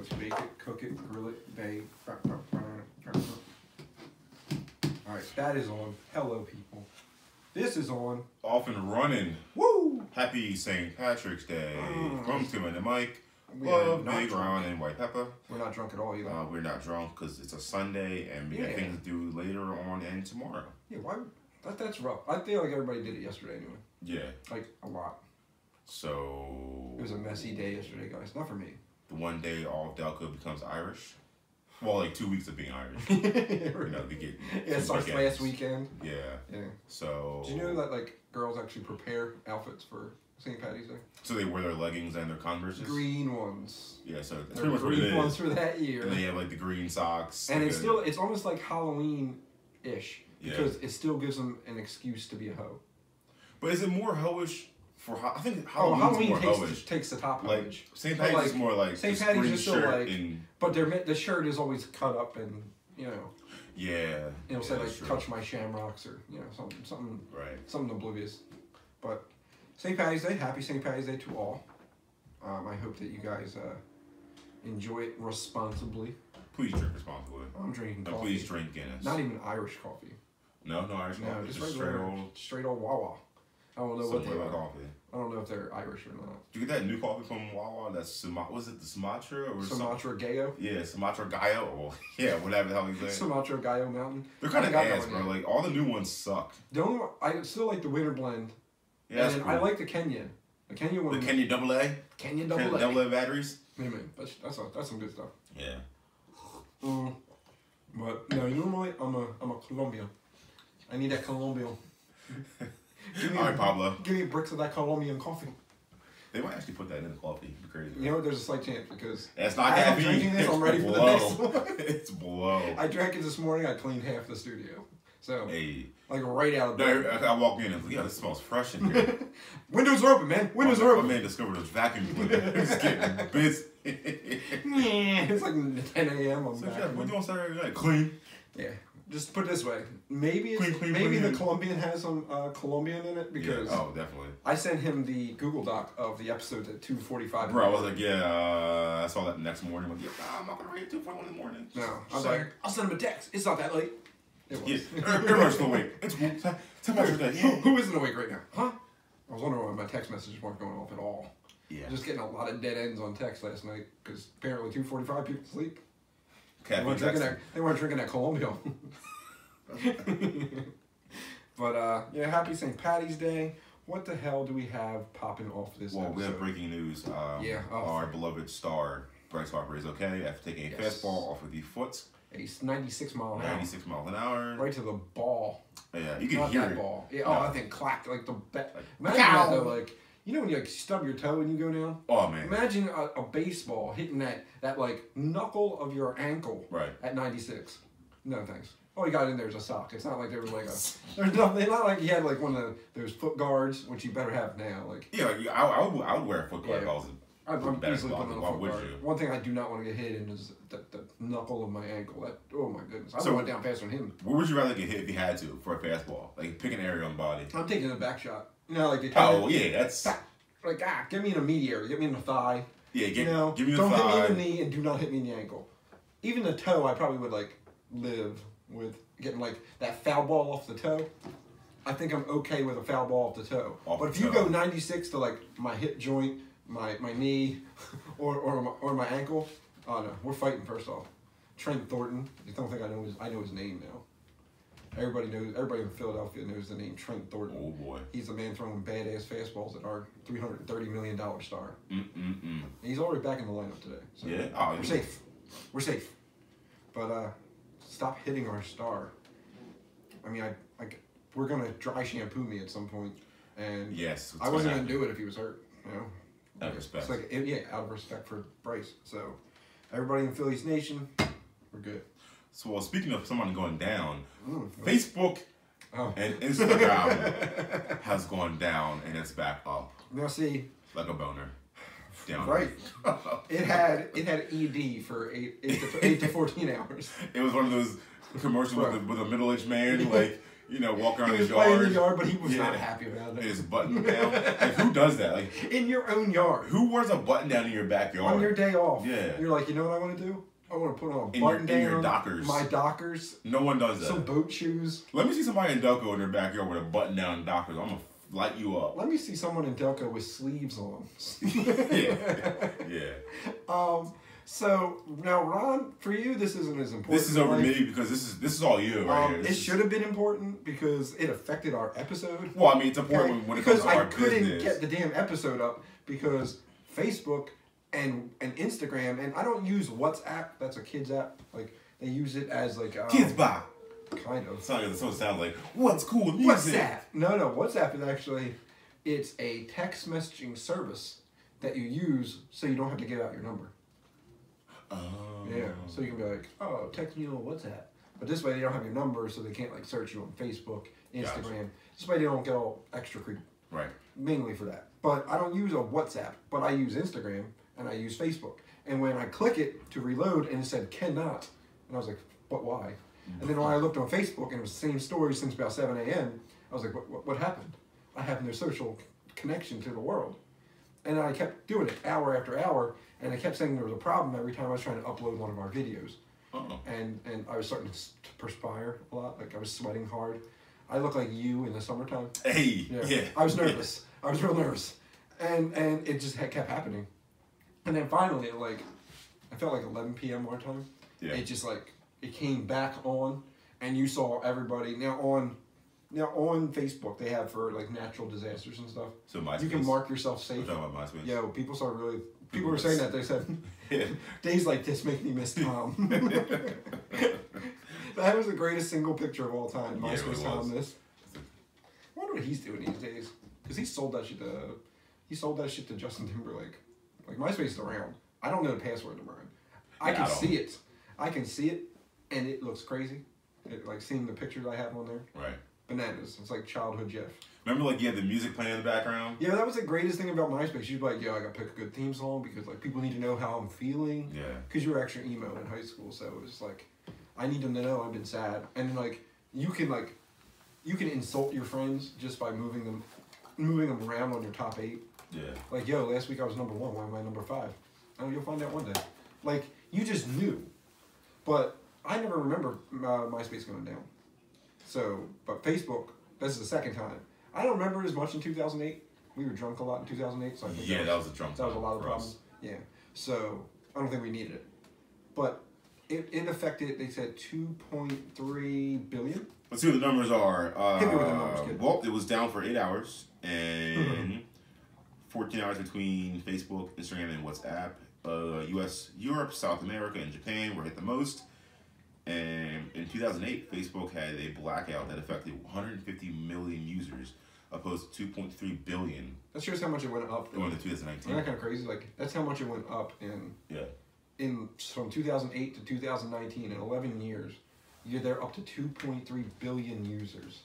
Let's bake it, cook it, grill it, bake. Alright, that is on. Hello, people. This is on. Off and running. Woo! Happy St. Patrick's Day. From Tim and the Mike. We Love, are Big Ron, and White Pepper. We're not drunk at all either. We're not drunk because it's a Sunday and we got things to do later on and tomorrow. Yeah, why? That's rough. I feel like everybody did it yesterday anyway. Yeah. Like, a lot. So... It was a messy day yesterday, guys. Not for me. The one day all of Delco becomes Irish. Well, like 2 weeks of being Irish. You know, they get... Yeah, it starts last weekend. Yeah. Yeah. So... Do you know that, like, girls actually prepare outfits for St. Patty's Day? So they wear their leggings and their Converses? Green ones. Yeah, so that's They're pretty much what it green is. ones for that year. And they have, like, the green socks. And it's almost like Halloween-ish. Because it still gives them an excuse to be a hoe. But is it more hoish for... I think Halloween more hoish. takes the top like, image. St. Patty's is more like St. Patty's is still like... And, but the shirt is always cut up and, you know... Yeah. It'll say, like, touch my shamrocks or, you know, something oblivious. But St. Patty's Day, happy St. Patty's Day to all. I hope that you guys enjoy it responsibly. Please drink responsibly. I'm drinking coffee. And please drink Guinness. Not even Irish coffee. No Irish coffee. No, just straight old Wawa. I don't know what they are. Coffee. I don't know if they're Irish or not. Did you get that new coffee from Wawa? That's was it the Sumatra or Sumatra Gallo? Yeah, Sumatra Gallo. Or, yeah, whatever the hell you say. Sumatra Gallo Mountain. They're kind of ass, bro. Like all the new ones suck. The only one, I still like the winter blend. Yeah, and cool. I like the Kenya. The Kenya one. The Kenya Double A. Kenya Double A. Double A batteries. Yeah, man, that's some good stuff. Yeah. But no, normally I'm a Colombian. I need that Colombian. All right, Pablo. Give me bricks of that Colombian coffee. They might actually put that in the coffee. It'd be crazy. You know what? There's a slight chance because it's not I'm drinking this. I'm ready for the next one. It's blow. I drank it this morning. I cleaned half the studio. So, like right out of bed. bed. I walk in and yeah, this smells fresh in here. Windows are open, man. Windows are open. My man discovered a vacuum cleaner. He's getting busy. It's like 10 a.m. I'm back. What you doing Saturday night? Clean. Yeah. Just put it this way. Maybe clean. the Colombian has some Colombian in it because definitely. I sent him the Google Doc of the episode at 2:45. Bro, I was like, I saw that next morning. I'm like, I'm not gonna read it 2:41 in the morning. No, I was like, I'll send him a text. It's not that late. It was. Yeah, everyone's still awake. It's 10 past your day. Who isn't awake right now? Huh? I was wondering why my text messages weren't going off at all. Yeah. Just getting a lot of dead ends on text last night because apparently 2:45 people sleep. They weren't drinking that Colombia. But yeah, happy St. Patty's Day. What the hell do we have popping off this episode? We have breaking news. Our beloved star, Bryce Harper, is okay after taking a fastball off of the foot. He's 96 miles an hour. 96 miles an hour. Right to the ball. Yeah, you can hear that it. Ball. Yeah, No. I think clacked like the imagine that though, like you know when you like stub your toe and you go down? Oh man. Imagine a baseball hitting that like knuckle of your ankle at 96. No thanks. All you got in there is a sock. It's not like there was like there's nothing. Not like you had like one of those foot guards, which you better have now. Like I would wear a foot guard. I'm easily putting on a foot guard. One thing I do not want to get hit in is the knuckle of my ankle. That oh my goodness, I went down faster than him. Where would you rather get hit if you had to for a fastball? Like pick an area on the body. I'm taking a back shot. You know, like they that's like give me in a meaty area. Get me in the thigh. Yeah, give me the thigh. Don't hit me in the knee and do not hit me in the ankle. Even the toe, I probably would like live with getting like that foul ball off the toe. I think I'm okay with a foul ball off the toe. But if you go 96 to like my hip joint, my knee, or my ankle, oh no, we're fighting first off. Trent Thornton. You don't think I know his name now. Everybody in Philadelphia knows the name Trent Thornton. Oh boy. He's the man throwing badass fastballs at our $330 million star. He's already back in the lineup today. So we're safe. We're safe. But stop hitting our star. I mean, we're gonna dry shampoo me at some point, and yes, I wasn't gonna do it if he was hurt. You know, out of respect. It's like out of respect for Bryce. So, everybody in Phillies Nation, we're good. So, well, speaking of someone going down, Facebook and Instagram has gone down and it's back up. Now see, like a boner. Down. Right. It had ED for 8 to 14 hours. It was one of those commercials with a middle-aged man like You know, walk around his playing in yard. the yard, but he was not happy about it. His button down. Like, who does that? Like in your own yard. Who wears a button down in your backyard? On your day off. Yeah. You're like, you know what I want to do? I want to put on a button down. In your Dockers. My Dockers. No one does that. Some boat shoes. Let me see somebody in Delco in their backyard with a button down Dockers. I'm going to light you up. Let me see someone in Delco with sleeves on. Yeah. So now, Ron, for you, this isn't as important. This is over me because this is all you right here. It should have been important because it affected our episode. Well, I mean, it's important when it comes to our business. Because I couldn't get the damn episode up because Facebook and Instagram, and I don't use WhatsApp. That's a kid's app. Like they use it as like kids bop. Kind of. That's what it sounds like. What's cool music? WhatsApp. No. WhatsApp is actually it's a text messaging service that you use so you don't have to give out your number. Oh. Yeah, so you can be like, oh, text me on WhatsApp. But this way they don't have your number, so they can't like search you on Facebook, Instagram. Gotcha. This way they don't get all extra creepy. Right. Mainly for that. But I don't use a WhatsApp, but I use Instagram and I use Facebook. And when I click it to reload and it said cannot, and I was like, but why? And then when I looked on Facebook and it was the same story since about 7 a.m., I was like, what happened? I have no social connection to the world. And I kept doing it hour after hour, and I kept saying there was a problem every time I was trying to upload one of our videos. And I was starting to perspire a lot, like I was sweating hard. I look like you in the summertime. Hey, yeah. I was nervous. I was real nervous. And it just kept happening. And then finally, I felt like 11 p.m. our time. Yeah. It just it came back on, and you saw everybody. Now on Facebook, they have for natural disasters and stuff. So MySpace. You can mark yourself safe. We're talking about MySpace. Yeah, people started really. People were saying that. They said, days like this make me miss Tom. That was the greatest single picture of all time. MySpace Tom this. I wonder what he's doing these days. Because he sold that shit to Justin Timberlake. Like, MySpace is around. I don't know the password to mine. I can see it. I can see it, and it looks crazy. Seeing the pictures I have on there. Right. Bananas. It's like childhood Jeff. Remember, you had the music playing in the background? Yeah, that was the greatest thing about MySpace. You'd be like, I gotta pick a good theme song because people need to know how I'm feeling. Yeah. Because you were extra emo in high school, so it was I need them to know I've been sad. And you can insult your friends just by moving them around on your top 8. Yeah. Last week I was number 1. Why am I number 5? Oh, you'll find out one day. You just knew. But I never remember MySpace going down. So, but Facebook, this is the second time. I don't remember it as much in 2008. We were drunk a lot in 2008, so I think that was a drunk. That was a lot of problems. Yeah. So I don't think we needed it, but it affected. They said 2.3 billion. Let's see what the numbers are. Hit me with the numbers, kid. Well, it was down for 8 hours and 14 hours between Facebook, Instagram, and WhatsApp. U.S., Europe, South America, and Japan were hit the most. And in 2008, Facebook had a blackout that affected 150 million users, opposed to 2.3 billion. That shows how much it went up. Going to 2019. Isn't that kind of crazy? That's how much it went up from 2008 to 2019 in 11 years. They're up to 2.3 billion users.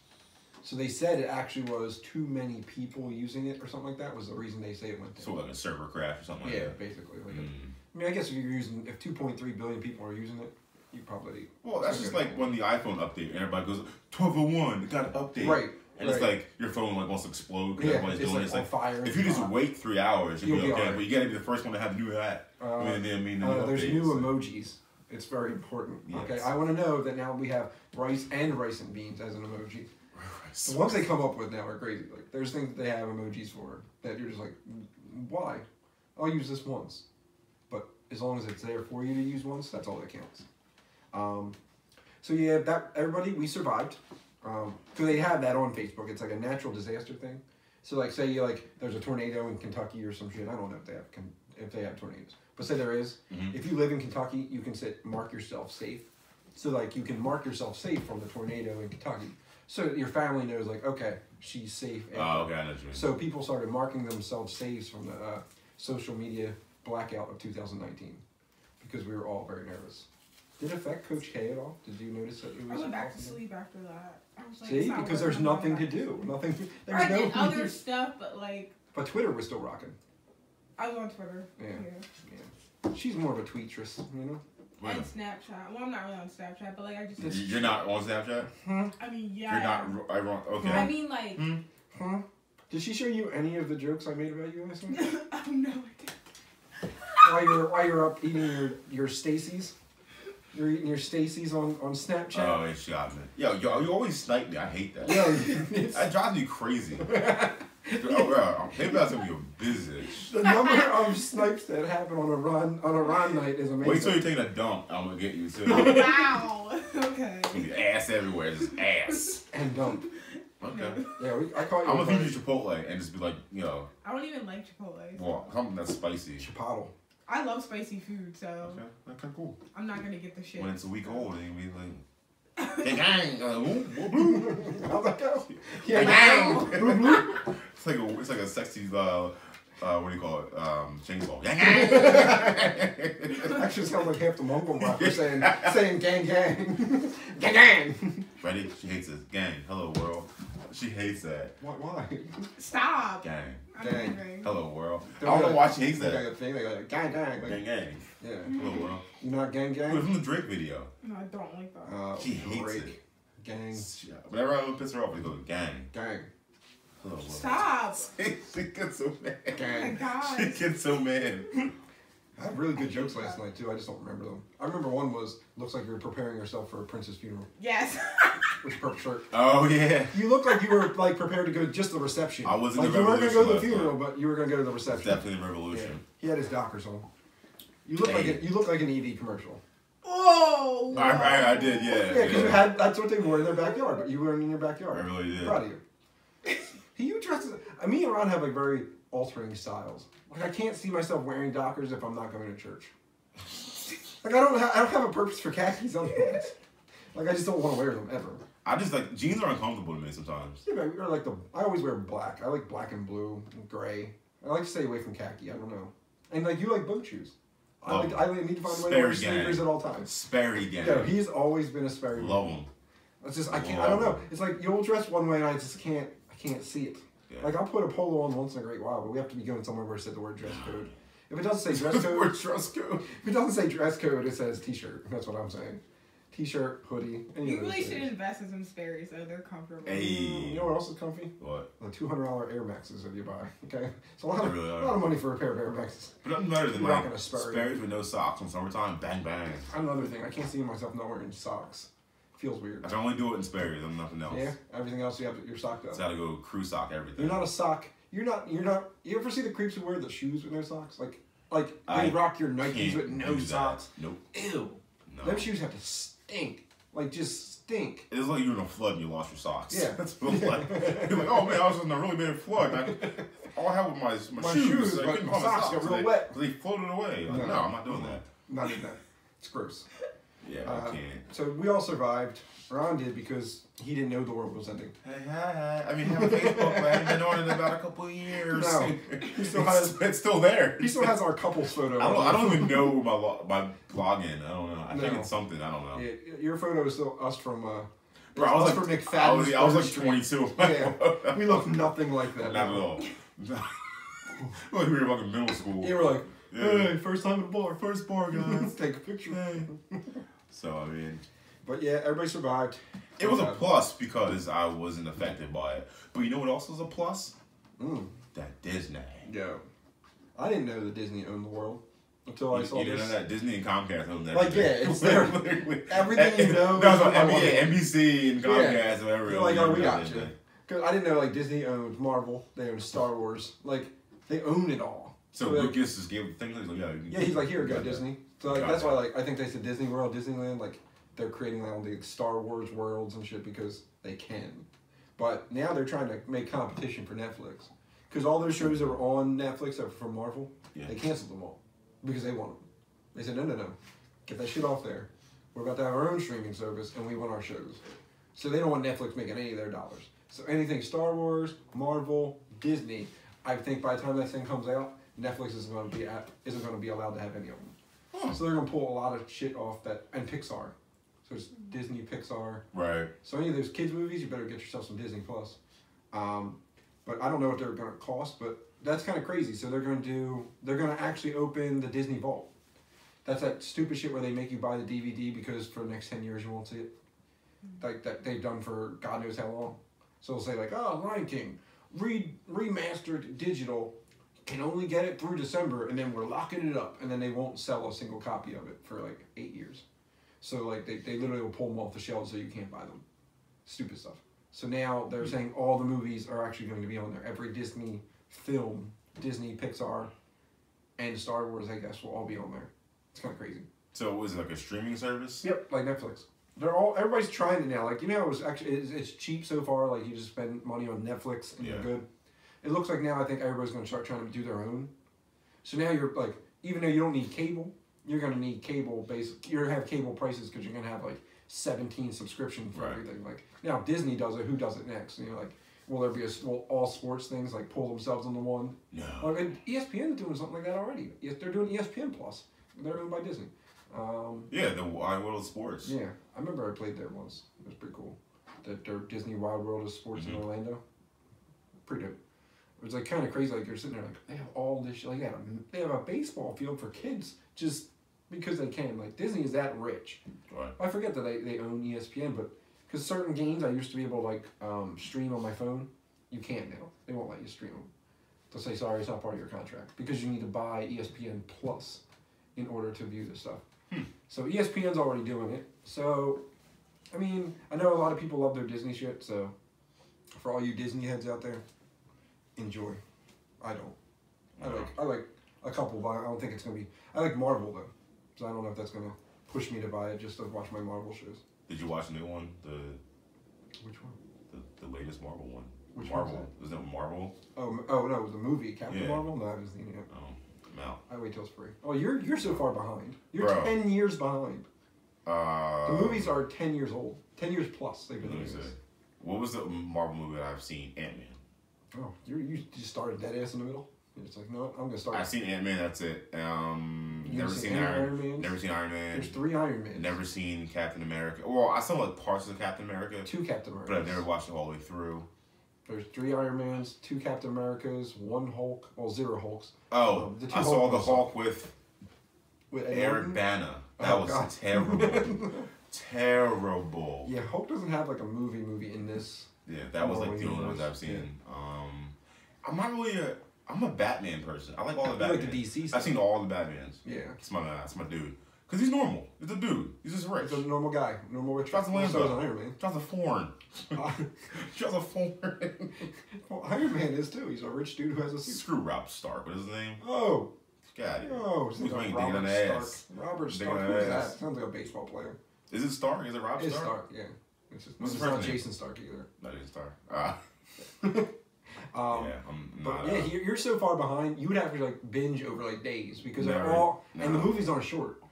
So they said it actually was too many people using it or something like that was the reason they say it went down. So like a server crash or something like that? Yeah, basically. I guess if 2.3 billion people are using it, you probably... Well, that's just like when the iPhone update, and everybody goes, 1201, it got an update. Right. And it's like your phone wants to explode because everybody's doing it. It's fire. If you just wait 3 hours, you'll be okay. Right. But you got to be the first one to have the new app. There's new emojis. It's very important. Yes. Okay, I want to know that now we have rice and beans as an emoji. The ones they come up with now are crazy. There's things that they have emojis for that you're just like, why? I'll use this once. But as long as it's there for you to use once, that's all that counts. So yeah, everybody, we survived. So they have that on Facebook. It's like a natural disaster thing. So say there's a tornado in Kentucky or some shit. I don't know if they have tornadoes, but say there is. Mm-hmm. If you live in Kentucky, you can mark yourself safe. So you can mark yourself safe from the tornado in Kentucky. So your family knows okay, she's safe. Oh, okay, I know what you mean. So people started marking themselves safe from the social media blackout of 2019 because we were all very nervous. Did it affect Coach K at all? Did you notice that it was? I went back to sleep after that. I was like, see, because there's nothing to do. Nothing. There's I did other stuff, but But Twitter was still rocking. I was on Twitter. Yeah. She's more of a tweetress, you know. And Snapchat. Well, I'm not really on Snapchat, but like I just. You're not on Snapchat? I mean, yeah. You're not. I wrong. Okay. I mean, like. Huh? Did she show you any of the jokes I made about you last night? Oh no, I didn't. While you're up eating your Stacy's? You're eating your Stacy's on Snapchat? Oh, it shot me. Yo, you always snipe me. I hate that. Yo, That drives me crazy. Oh, bro, maybe that's gonna be a business. the number of snipes that happen on a run night is amazing. Wait till you're taking a dump. I'm gonna get you too. Wow. Okay. It's gonna be ass everywhere, just ass. And dump. Okay. Yeah, I caught you. I'm gonna feed you Chipotle and just be like, I don't even like Chipotle. well, something that's spicy. Chipotle. I love spicy food, so Okay, cool. I'm not gonna get the shit. When it's a week old, then you'll be like, gang, gang, whoop, whoop. How's that go? Gang, gang. It's like a sexy, what do you call it? Chainsaw. Gang, gang. Actually sounds like half the Mongol rapper saying gang gang. Gang gang. Ready? She hates it. Gang. Hello, world. She hates that. Why? Stop. Gang. I'm Gang. leaving. Hello, world. I don't know why she hates They that. got a thing, they got a gang gang. Like, Gang, gang. yeah. Hello, world. You not gang It was gang? from the Drake video. No, I don't like that. She hates Drake. it. Gang. Whenever I would piss her off, I go, gang. Gang. Hello, world. Stop. She gets so mad. Oh my Gang. god. She gets so mad. I had really good jokes last night too. I just don't remember them. I remember one was looks like you were preparing yourself for a prince's funeral Yes. with a purple shirt. Oh, yeah. You looked like you were like prepared to go just the reception. I was in like the you weren't gonna go to the revolution last funeral, but you were gonna go to the It's reception. definitely a revolution. Yeah. He had his Dockers on. You look like Hey. you look like an EV commercial. Whoa. I did, yeah. Yeah, because you had that's what they wore in their backyard, but you weren't in your backyard. I really did. Proud of you. You dress. Me and Ron have like very altering styles. Like I can't see myself wearing Dockers if I'm not going to church. Like I don't have a purpose for khakis otherwise. Like I just don't want to wear them ever. I just like, jeans are uncomfortable to me sometimes. Yeah, but I always wear black. I like black and blue and gray. I like to stay away from khaki. I don't know. And like you like boat shoes. I need to find a way to wear Sperry sneakers gang. at all times. Sperry gang. Yeah, he's always been a Sperry. Love them. It's just I can't. I don't know. It's like you'll dress one way and I just can't. I can't see it. Yeah. Like I'll put a polo on once in a great while, but we have to be going somewhere where it said the word dress code. If it doesn't say dress code, dress code. if it doesn't say dress code, it says t-shirt. That's what I'm saying. T-shirt, hoodie. Any You of those really should things. invest in some Sperry's though. They're comfortable. Hey. You know what else is comfy? What? The $200 Air Maxes that you buy. Okay, it's a lot They of really are. a lot of money for a pair of Air Maxes. But nothing better than You're like rocking a Sperry. Sperry's with no socks in summertime. Bang, bang. Another thing, I can't see myself not wearing socks. Feels weird. I can only do it in Sperry's. I'm nothing else. Yeah, everything else you're socked up. It's gotta go crew sock everything. You're not a sock. You're not. You ever see the creeps who wear the shoes with no socks? Like I they rock your Nikes Can't with no do that. socks. Nope. Ew. No. Them shoes have to stink. Like just stink. It's like you're in a flood and you lost your socks. Yeah. That's what it's like. You're like, oh man, I was in a really bad flood. All I had was my shoes. I but couldn't my find my socks got real They- wet. They floated away. Like, no, I'm not doing that. Not in that. It's gross. Yeah, I can't. So we all survived. Ron did because he didn't know the world was ending. Hey, hi. I mean, have a Facebook, but I haven't been on it in about a couple of years. No. He still has. It's still there. He still has our couples photo. I don't even know my login. I don't know. I think No. it's something. I don't know. Yeah, your photo is still us from. Bro, I was us like, from McFadden's. I was like Street. 22. Yeah, we look nothing like that. Not at all. Like we were like in middle school. You were like, Yeah. hey, first time at a bar. First bar, guys. Let's take a picture. So I mean, But yeah, everybody survived. it was a plus because I wasn't affected by it. But you know what else was a plus? That Disney. Yo, I didn't know that Disney owned the world until I saw You didn't this. know that Disney and Comcast owned everything. Like, yeah, it's there. Everything you know That was is on on one. NBC and Comcast and whatever. They're like, oh, we got you. Because I didn't know like Disney owned Marvel, they owned Star Wars, like they own it all. So like, Lucas just gave things like, yeah, he's like, here, go Disney. So like Got that's it. why like I think they said Disney World, Disneyland, like they're creating all the Star Wars worlds and shit because they can. But now they're trying to make competition for Netflix. Because all those shows that were on Netflix that were from Marvel, they canceled them all. Because they want them. They said, no. Get that shit off there. We're about to have our own streaming service and we want our shows. So they don't want Netflix making any of their dollars. So anything Star Wars, Marvel, Disney, I think by the time that thing comes out, Netflix isn't going to be allowed to have any of them. So they're going to pull a lot of shit off that, and Pixar. So it's Disney, Pixar. Right. So any of those kids movies, you better get yourself some Disney Plus. But I don't know what they're going to cost, but that's kind of crazy. So they're going to actually open the Disney Vault. That's that stupid shit where they make you buy the DVD because for the next 10 years you won't see it. Like that they've done for God knows how long. So they'll say like, oh, Lion King, remastered digital, can only get it through December, and then we're locking it up, and then they won't sell a single copy of it for like 8 years. So like they literally will pull them off the shelves so you can't buy them. Stupid stuff. So now they're saying all the movies are actually going to be on there. Every Disney film, Disney, Pixar, and Star Wars, I guess, will all be on there. It's kind of crazy. So was it like a streaming service? Yep, like Netflix. Everybody's trying it now. Like, you know, it's cheap so far. Like, you just spend money on Netflix and you're good. It looks like now I think everybody's going to start trying to do their own. So now you're like, even though you don't need cable, you're going to need cable you're going to have cable prices because you're going to have like 17 subscriptions for everything. Like, now if Disney does it, who does it next? And you're like, will there be will all sports things like pull themselves into one? No. And ESPN is doing something like that already. They're doing ESPN Plus. They're owned by Disney. Yeah, the Wide World of Sports. Yeah, I remember I played there once. It was pretty cool. Their Disney Wild World of Sports in Orlando. Pretty dope. It was like kind of crazy. Like you're sitting there, like they have all this. Like they have a baseball field for kids just because they can. Like Disney is that rich. Right. I forget that they own ESPN, but because certain games I used to be able to like stream on my phone, you can't now. They won't let you stream them. They'll say sorry, it's not part of your contract because you need to buy ESPN Plus in order to view this stuff. So ESPN's already doing it. So, I mean, I know a lot of people love their Disney shit. So, for all you Disney heads out there, enjoy. I don't. I like a couple, but I don't think it's gonna be. I like Marvel though, so I don't know if that's gonna push me to buy it just to watch my Marvel shows. Did you watch the new one? Which one? The latest Marvel one. Which Marvel? one Was that Marvel? Oh no, it was the movie Captain Marvel. No, I haven't seen it yet. Oh, I'm out. I wait till it's free. Oh, you're so far behind. You're Bro. 10 years behind. The movies are 10 years old. 10 years plus they've been doing this. What was the Marvel movie that I've seen? Ant-Man. Oh, you just started dead ass in the middle? You're just like, no, I'm going to start. I've seen Ant-Man, that's it. Never seen Iron Man? Never seen Iron Man. There's 3 Iron Man. Never seen Captain America. Well, I saw like parts of Captain America. 2 Captain Americas. But I've never watched it all the way through. There's 3 Iron Mans, 2 Captain Americas, 1 Hulk, well, 0 Hulks. Oh, I saw the Hulk with Eric Norton? Bana. That was terrible. Terrible. Yeah, Hulk doesn't have like a movie in this. Yeah, that was like the only ones I've seen. Yeah. I'm not really I'm a Batman person. I like all the Batmans. Like the DC stuff. I've seen all the Batmans. Yeah. That's my dude. Because he's normal. He's a dude. He's just rich. He's a normal guy. Normal rich. Drives a Lambo. So is Iron Man. Drives a foreign. Drives a foreign. Well, Iron Man is too. He's a rich dude who has a suit. Screw Rob Stark. What is his name? Oh. God. Oh, Who's like Robert Stark. ass? Robert Digging Stark. on Who's ass. that? Sounds like a baseball player. Is it Stark? Is it Rob It's Stark? Stark, yeah. What's It's his not first name? Jason Stark either. Not Jason Stark. Yeah, I'm but not. yeah, you're so far behind. You would have to like binge over like days because they're No, all no. and the movies aren't short.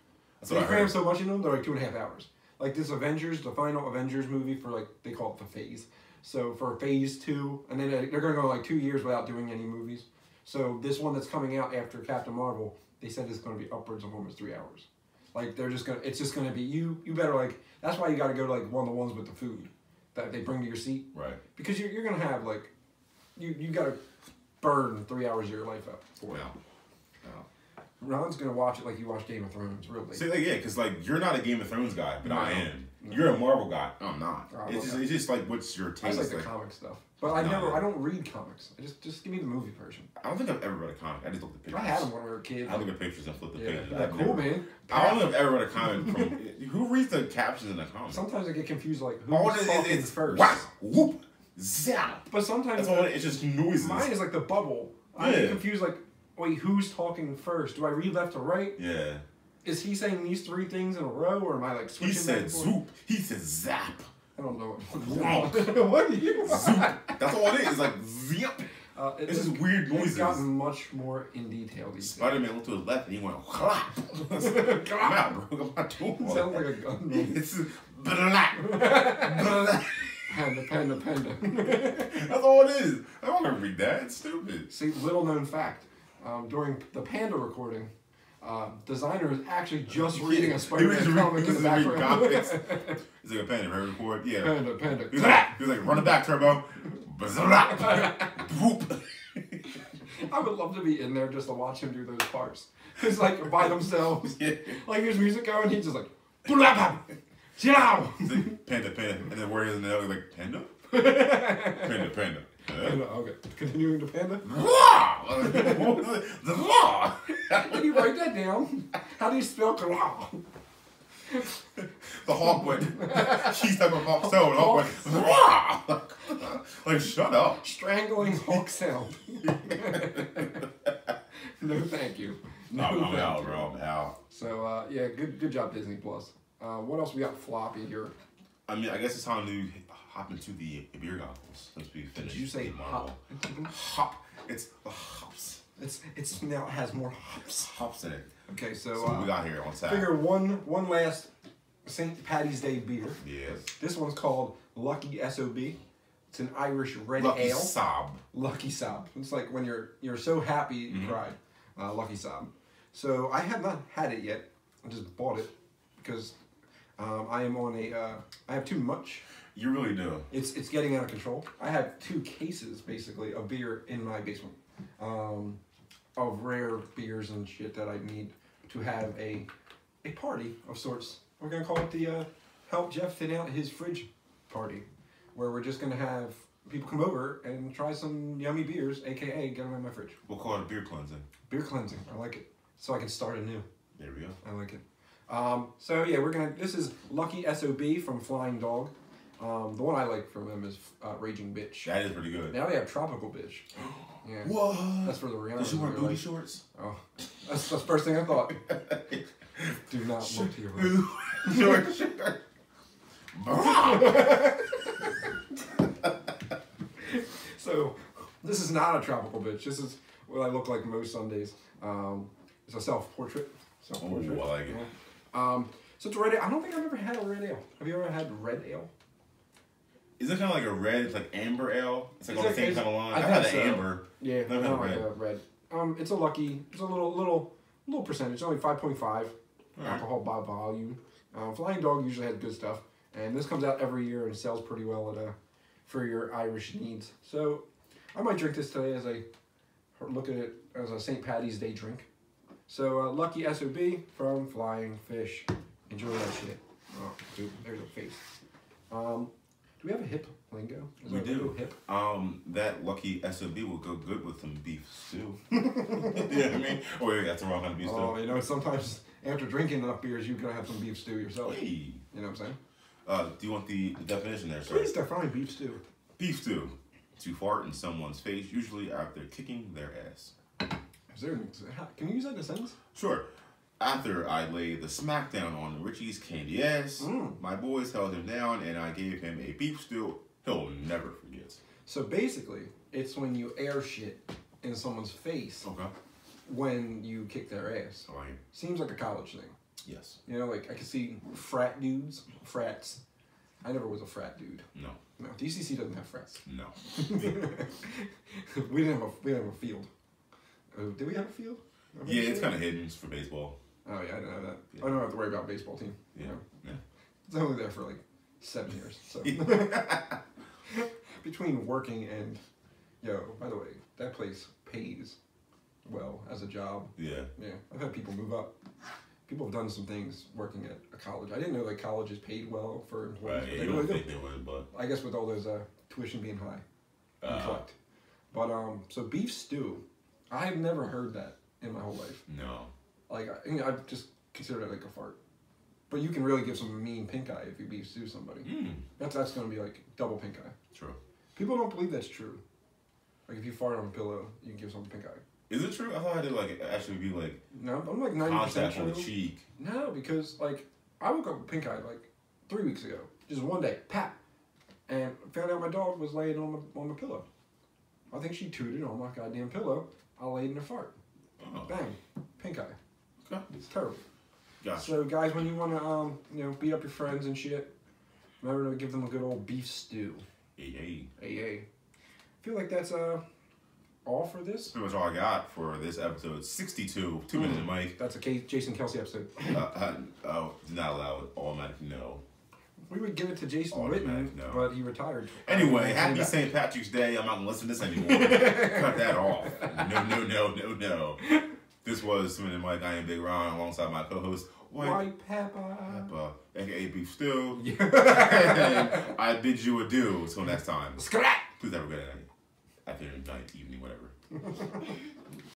That's They what I cram heard. so much in them. They're like 2.5 hours. Like this Avengers, the final Avengers movie for like they call it the phase. So for phase 2, and then they're gonna go like 2 years without doing any movies. So this one that's coming out after Captain Marvel, they said it's gonna be upwards of almost 3 hours. Like they're just gonna, it's just gonna be you better like. That's why you got to go to like one of the ones with the food that they bring to your seat. Right. Because you're gonna have like, you got to burn 3 hours of your life up for it. Ron's gonna watch it like you watch Game of Thrones, really. See, like, yeah, because like you're not a Game of Thrones guy, but I am. You're a Marvel guy. I'm not. It's just like what's your I taste? like the comic stuff, but I don't read comics. Just give me the movie version. I don't think I've ever read a comic. I just look at pictures. I had them when we were kids. I look at pictures and flip the pages. Yeah, cool, man. I don't think I've ever read a comic from. Who reads the captions in a comic? Sometimes I get confused, like who's talking first. Whack, whoop, zap. But sometimes that's all. It's just noises. Mine is like the bubble. I get confused, like, wait, who's talking first? Do I read left to right? Yeah. Is he saying these 3 things in a row, or am I like switching? He said zoop. He said zap. I don't know. What do you? Zoop. That's all it is. It's like zip. It's just weird noises. It's gotten much more in detail these days. Spider-Man looked to his left and he went clap. I'm out, bro. I'm not doing It sounds like a gun. It's blah. Panda. That's all it is. I don't want to read that. It's stupid. See, little known fact. During the Panda recording, designer is actually just reading a Spider-Man comic in the background. He's like a panda, right? Record? Yeah. Panda. He was like, run it back, Turbo. Whoop. I would love to be in there just to watch him do those parts. Just like by themselves. Yeah. Like there's music going, he's just like, "Blah, ciao." Panda, and then where is it like panda? Panda. Okay, continuing to panda. The law. Can you write that down? How do you spell claw? The hawk went. She's like a hawk stone. The hawk went. Like shut up. Strangling hawk sound. No, thank you. No, I'm thank out, you. bro. I'm out. So yeah, good job, Disney Plus. What else we got floppy here? I mean, I guess it's time to hop into the beer goggles since we finished. Did you say Marvel? hop? Hop. It's the hops. It's now has more hops. Hops in it. Okay, so what we got here on tap? figure one last St. Patty's Day beer. Yes. This one's called Lucky SOB. It's an Irish red Lucky ale. Sob. Lucky Sob. It's like when you're so happy you cried. Lucky Sob. So I have not had it yet. I just bought it because I am on I have too much. You really do. It's getting out of control. I have 2 cases basically of beer in my basement, of rare beers and shit that I need to have a party of sorts. We're gonna call it the help Jeff thin out his fridge party, where we're just gonna have people come over and try some yummy beers, aka get them in my fridge. We'll call it a beer cleansing. Beer cleansing. I like it. So I can start anew. There we go. I like it. So yeah, this is Lucky SOB from Flying Dog. The one I like from them is Raging Bitch. That is pretty good. Now they have Tropical Bitch. Yeah. What? That's for the Rihanna. Does she wear booty shorts? Oh, that's the first thing I thought. Do not look to your right. Short. So this is not a Tropical Bitch. This is what I look like most Sundays. It's a self-portrait. Oh, I like it. Yeah. So it's a red ale. I don't think I've ever had a red ale. Have you ever had red ale? Is it kind of like a red? It's like amber ale. It's like on the same kind of line. I I've had the think so. amber. Yeah, Never had not a like red. a red. It's a Lucky. It's a little percentage. Only 5.5 alcohol by volume. Flying Dog usually has good stuff, and this comes out every year and sells pretty well at for your Irish needs. So I might drink this today as look at it as a St. Patty's Day drink. So Lucky SOB from Flying Fish. Enjoy that shit. Oh, dude, there's a face. Do we have a hip lingo? Is We our do. lingo hip? That Lucky SOB will go good with some beef stew. You know what I mean? Oh, yeah, that's the wrong kind of beef stew. Oh, you know, sometimes after drinking enough beers, you're gonna have some beef stew yourself. Hey. You know what I'm saying? Do you want the definition there, sir? Please define beef stew. Beef stew. To fart in someone's face, usually after kicking their ass. Can you use that in a sentence? Sure. After I laid the smackdown on Richie's candy ass, my boys held him down and I gave him a beef stew he'll never forget. So basically, it's when you air shit in someone's face when you kick their ass. Oh, Seems like a college thing. yes. You know, like I could see frats. I never was a frat dude. No. No, DCC doesn't have frats. No. we didn't have a field. Did we have a field? Yeah, it's kind of hidden for baseball. Oh yeah, I didn't know that. Yeah. I don't have to worry about baseball team. Yeah. You know? Yeah. It's only there for like 7 years. So between working and by the way, that place pays well as a job. Yeah. Yeah. I've had people move up. People have done some things working at a college. I didn't know that colleges paid well for employees. Right, But yeah, they you really don't do. think they would, but... I guess with all those tuition being high. You collect. But so beef stew, I've never heard that in my whole life. No. Like I just consider it like a fart. But you can really give some mean pink eye if you beef stew somebody. That's gonna be like double pink eye. True. People don't believe that's true. Like if you fart on a pillow, you can give someone pink eye. Is it true? I thought it like actually be like No, I'm like 90% contact on true. the cheek. No, because like I woke up with pink eye like 3 weeks ago. Just one day, pat, and found out my dog was laying on the pillow. I think she tooted on my goddamn pillow. I laid in a fart. Oh. Bang, pink eye. Okay. It's terrible. Gotcha. So guys, when you want to beat up your friends and shit, remember to give them a good old beef stew. Hey. I feel like that's all for this. Pretty much all I got for this episode 62. 2 minutes, Mike. That's a Jason Kelsey episode. Did not allow it. Automatic no. We would give it to Jason Automatic Witten, no. but he retired. Anyway, happy St. Patrick's Day. I'm not gonna listen to this anymore. Cut that off. No. This was Smith and Mike. I am Big Ron alongside my co-host White Pepper. Pepper, aka Beef Stew. Yeah. And I bid you adieu until next time. Scrap. Please have a good night. Afternoon, night, evening, whatever.